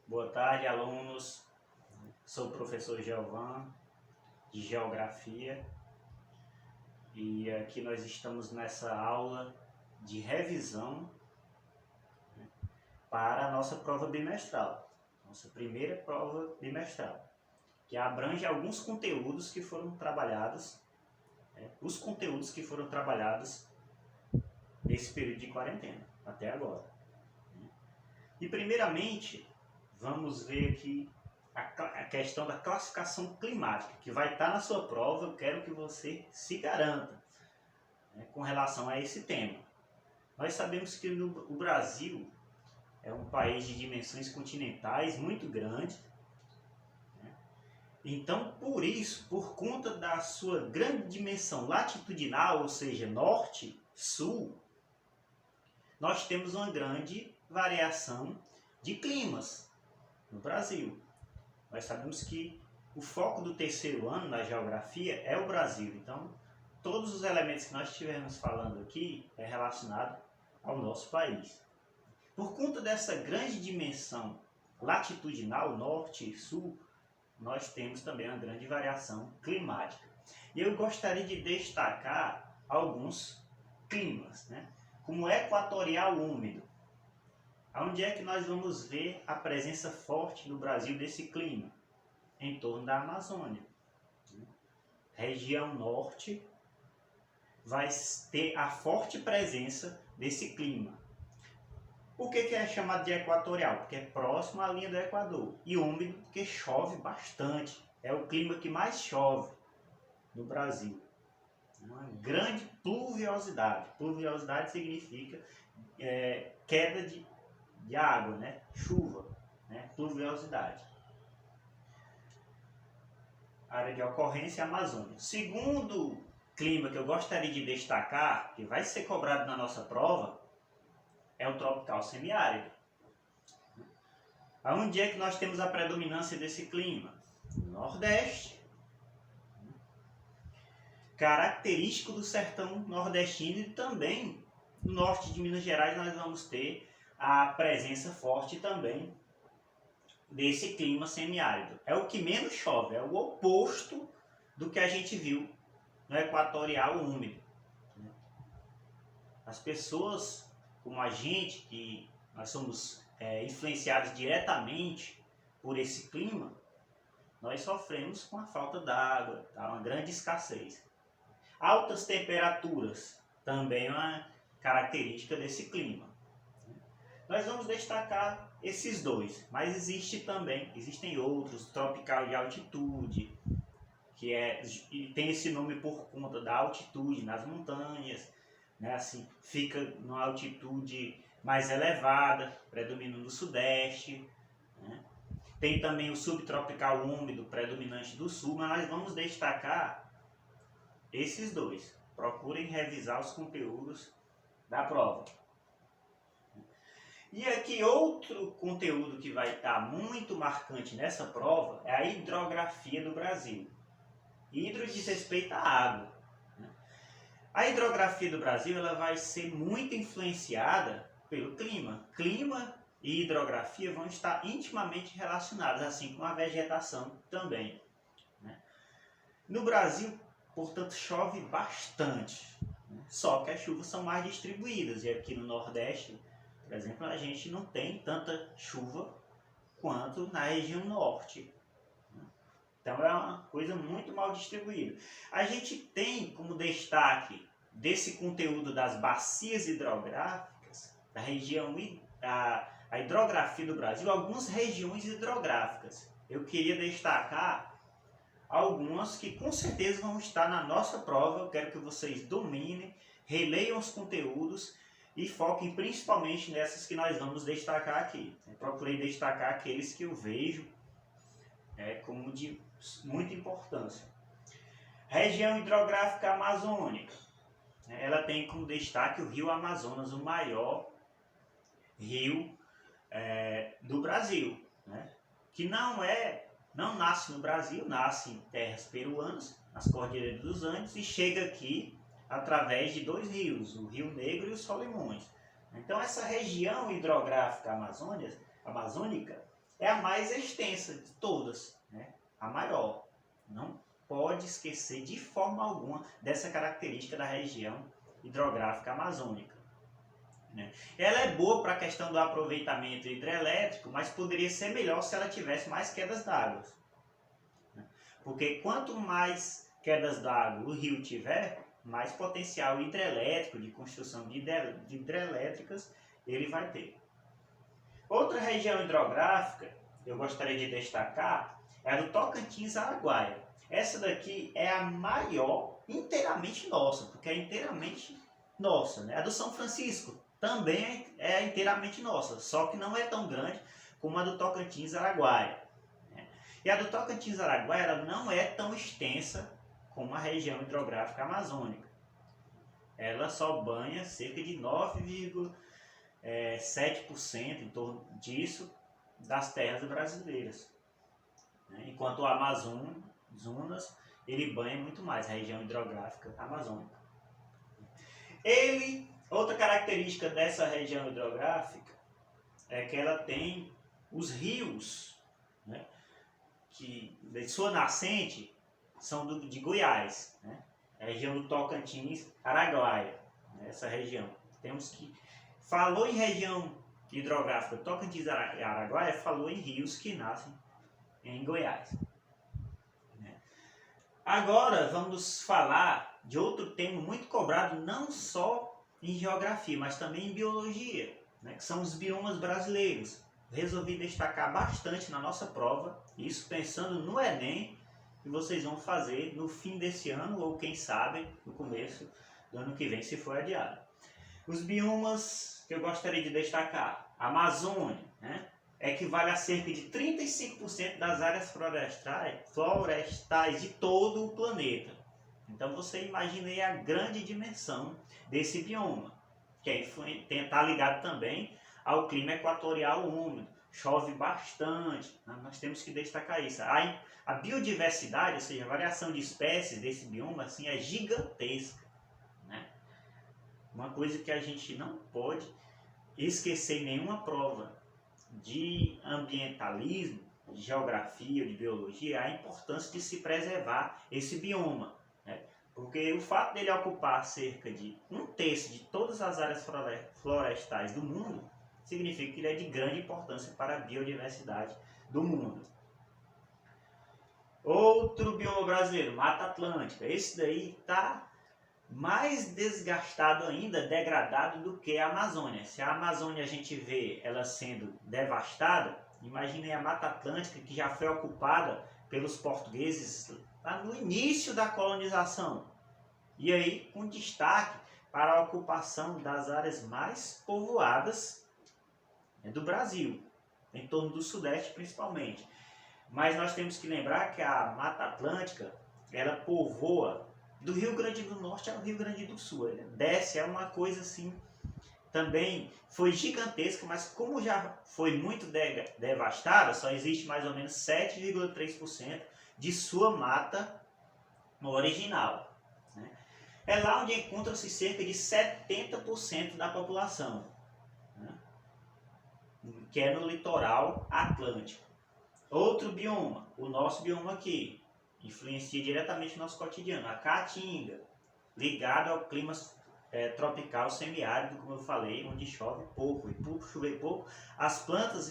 Boa tarde, alunos. Sou o professor Giovan, de Geografia, e aqui nós estamos nessa aula de revisão, né, para a nossa prova bimestral, nossa primeira prova bimestral, que abrange alguns conteúdos que foram trabalhados, os conteúdos que foram trabalhados nesse período de quarentena, até agora. E primeiramente, vamos ver aqui a questão da classificação climática, que vai estar na sua prova. Eu quero que você se garanta, né, com relação a esse tema. Nós sabemos que o Brasil é um país de dimensões continentais muito grande, né? Então, por isso, por conta da sua grande dimensão latitudinal, ou seja, norte, sul, nós temos uma grande variação de climas no Brasil. Nós sabemos que o foco do terceiro ano na geografia é o Brasil. Então, todos os elementos que nós estivermos falando aqui é relacionado ao nosso país. Por conta dessa grande dimensão latitudinal, norte e sul, nós temos também uma grande variação climática. E eu gostaria de destacar alguns climas, né? Como equatorial úmido. Onde é que nós vamos ver a presença forte no Brasil desse clima? Em torno da Amazônia. Região norte vai ter a forte presença desse clima. Por que é chamado de equatorial? Porque é próximo à linha do Equador. E úmido porque chove bastante. É o clima que mais chove no Brasil. Uma grande pluviosidade. Pluviosidade significa queda de água, né? Chuva, né? Pluviosidade. Área de ocorrência Amazônia. Segundo clima que eu gostaria de destacar, que vai ser cobrado na nossa prova, é o tropical semiárido. Onde é que nós temos a predominância desse clima? No Nordeste. Característico do sertão nordestino, e também no norte de Minas Gerais nós vamos ter a presença forte também desse clima semiárido. É o que menos chove, é o oposto do que a gente viu no equatorial úmido. As pessoas como a gente, que nós somos influenciados diretamente por esse clima, nós sofremos com a falta d'água, tá? Uma grande escassez. Altas temperaturas também é uma característica desse clima. Nós vamos destacar esses dois, mas existem outros, tropical de altitude, que tem esse nome por conta da altitude nas montanhas, né? Assim, fica numa altitude mais elevada, predominando no sudeste, né? Tem também o subtropical úmido, predominante do sul, mas nós vamos destacar esses dois. Procurem revisar os conteúdos da prova. E aqui outro conteúdo que vai estar muito marcante nessa prova é a hidrografia do Brasil. Hidro diz respeito à água. A hidrografia do Brasil ela vai ser muito influenciada pelo clima. Clima e hidrografia vão estar intimamente relacionados, assim como a vegetação também. No Brasil, portanto, chove bastante. Só que as chuvas são mais distribuídas. E aqui no Nordeste, por exemplo, a gente não tem tanta chuva quanto na região norte. Então é uma coisa muito mal distribuída. A gente tem como destaque desse conteúdo das bacias hidrográficas, da região, a hidrografia do Brasil, algumas regiões hidrográficas. Eu queria destacar algumas que com certeza vão estar na nossa prova. Eu quero que vocês dominem, releiam os conteúdos e foquem principalmente nessas que nós vamos destacar aqui. Eu procurei destacar aqueles que eu vejo como de muita importância. Região hidrográfica amazônica. Ela tem como destaque o rio Amazonas, o maior rio do Brasil, né? Que não nasce no Brasil, nasce em terras peruanas, nas Cordilheiras dos Andes, e chega aqui através de dois rios, o Rio Negro e o Solimões. Então essa região hidrográfica amazônica, é a mais extensa de todas, né? A maior. Não pode esquecer de forma alguma dessa característica da região hidrográfica amazônica, né? Ela é boa para a questão do aproveitamento hidrelétrico, mas poderia ser melhor se ela tivesse mais quedas d'água, né? Porque quanto mais quedas d'água o rio tiver, mais potencial hidrelétrico, de construção de hidrelétricas, ele vai ter. Outra região hidrográfica que eu gostaria de destacar é a do Tocantins-Araguaia. Essa daqui é a maior inteiramente nossa, porque é inteiramente nossa, né? A do São Francisco também é inteiramente nossa, só que não é tão grande como a do Tocantins-Araguaia, né? E a do Tocantins-Araguaia ela não é tão extensa como a região hidrográfica amazônica. Ela só banha cerca de 9,7% em torno disso das terras brasileiras, né? Enquanto o Amazonas ele banha muito mais a região hidrográfica amazônica. Outra característica dessa região hidrográfica é que ela tem os rios, né, que de sua nascente são de Goiás, né? A região do Tocantins, Araguaia, né? Essa região. Temos que falou em região hidrográfica Tocantins, Araguaia, falou em rios que nascem em Goiás, né? Agora vamos falar de outro tema muito cobrado não só em geografia, mas também em biologia, né, que são os biomas brasileiros. Resolvi destacar bastante na nossa prova, isso pensando no Enem, que vocês vão fazer no fim desse ano, ou quem sabe no começo do ano que vem, se for adiado. Os biomas que eu gostaria de destacar: a Amazônia, né, equivale a cerca de 35% das áreas florestais de todo o planeta. Então você imagina aí a grande dimensão desse bioma, que está ligado também ao clima equatorial úmido. Chove bastante, né? Nós temos que destacar isso. A biodiversidade, ou seja, a variação de espécies desse bioma assim, é gigantesca, né? Uma coisa que a gente não pode esquecer em nenhuma prova de ambientalismo, de geografia, de biologia, a importância de se preservar esse bioma, né? Porque o fato dele ocupar cerca de 1/3 de todas as áreas florestais do mundo significa que ele é de grande importância para a biodiversidade do mundo. Outro bioma brasileiro, Mata Atlântica. Esse daí está mais desgastado ainda, degradado do que a Amazônia. Se a Amazônia a gente vê ela sendo devastada, imagine a Mata Atlântica, que já foi ocupada pelos portugueses lá no início da colonização. E aí, com destaque para a ocupação das áreas mais povoadas do Brasil, em torno do Sudeste principalmente. Mas nós temos que lembrar que a Mata Atlântica, ela povoa do Rio Grande do Norte ao Rio Grande do Sul. Ela desce, é uma coisa assim, também foi gigantesca, mas como já foi muito devastada, só existe mais ou menos 7,3% de sua mata original, né? É lá onde encontra-se cerca de 70% da população, né, que é no litoral atlântico. Outro bioma, o nosso bioma aqui, influencia diretamente no nosso cotidiano, a Caatinga, ligado ao clima tropical semiárido, como eu falei, onde chove pouco, e por chover pouco, as plantas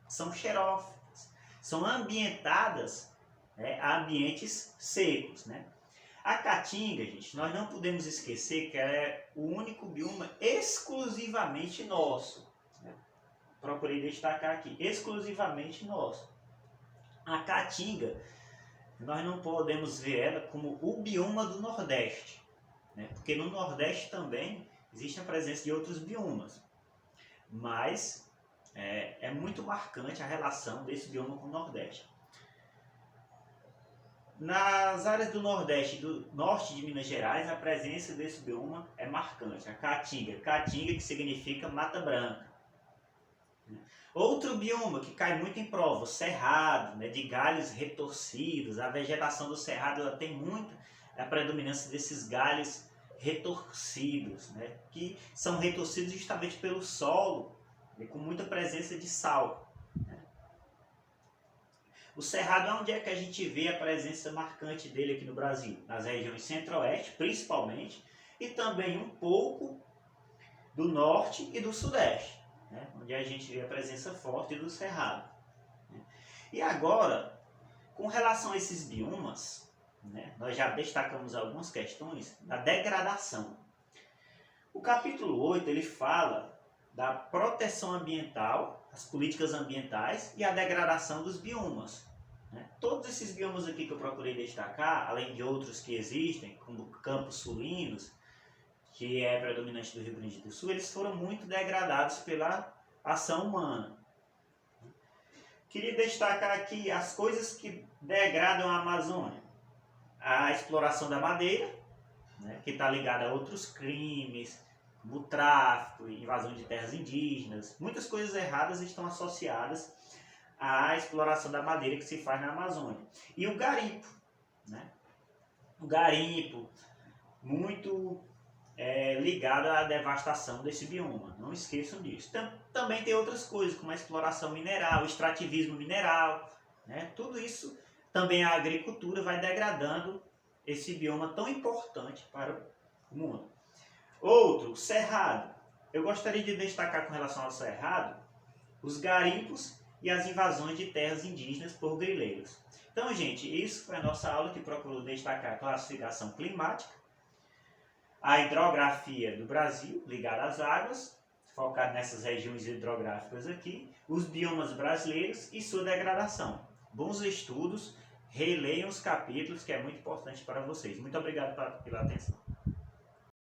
são xerófitas, são ambientadas, né, a ambientes secos, né? A Caatinga, gente, nós não podemos esquecer que ela é o único bioma exclusivamente nosso, né? Procurei destacar aqui, exclusivamente nosso. A Caatinga, nós não podemos ver ela como o bioma do Nordeste, né? Porque no Nordeste também existe a presença de outros biomas, mas é muito marcante a relação desse bioma com o Nordeste. Nas áreas do Nordeste e do Norte de Minas Gerais, a presença desse bioma é marcante. A Caatinga, Caatinga que significa Mata Branca. Outro bioma que cai muito em prova, o Cerrado, né, de galhos retorcidos. A vegetação do Cerrado ela tem muita a predominância desses galhos retorcidos, né, que são retorcidos justamente pelo solo, com muita presença de sal, né? O cerrado é onde é que a gente vê a presença marcante dele aqui no Brasil, nas regiões centro-oeste, principalmente, e também um pouco do norte e do sudeste, né? Onde a gente vê a presença forte do cerrado. E agora, com relação a esses biomas, né, nós já destacamos algumas questões da degradação. O capítulo 8 ele fala da proteção ambiental, as políticas ambientais e a degradação dos biomas. Né? Todos esses biomas aqui que eu procurei destacar, além de outros que existem, como campos sulinos, que é predominante do Rio Grande do Sul, eles foram muito degradados pela ação humana. Queria destacar aqui as coisas que degradam a Amazônia. A exploração da madeira, né, que está ligada a outros crimes, como o tráfico, invasão de terras indígenas. Muitas coisas erradas estão associadas à exploração da madeira que se faz na Amazônia. E o garimpo, né? O garimpo, muito ligado à devastação desse bioma. Não esqueçam disso. Também tem outras coisas, como a exploração mineral, o extrativismo mineral, né? Tudo isso, também a agricultura vai degradando esse bioma tão importante para o mundo. Outro, cerrado. Eu gostaria de destacar com relação ao cerrado, os garimpos e as invasões de terras indígenas por grileiros. Então, gente, isso foi a nossa aula que procurou destacar a classificação climática, a hidrografia do Brasil, ligada às águas, focado nessas regiões hidrográficas aqui, os biomas brasileiros e sua degradação. Bons estudos, releiam os capítulos, que é muito importante para vocês. Muito obrigado pela atenção.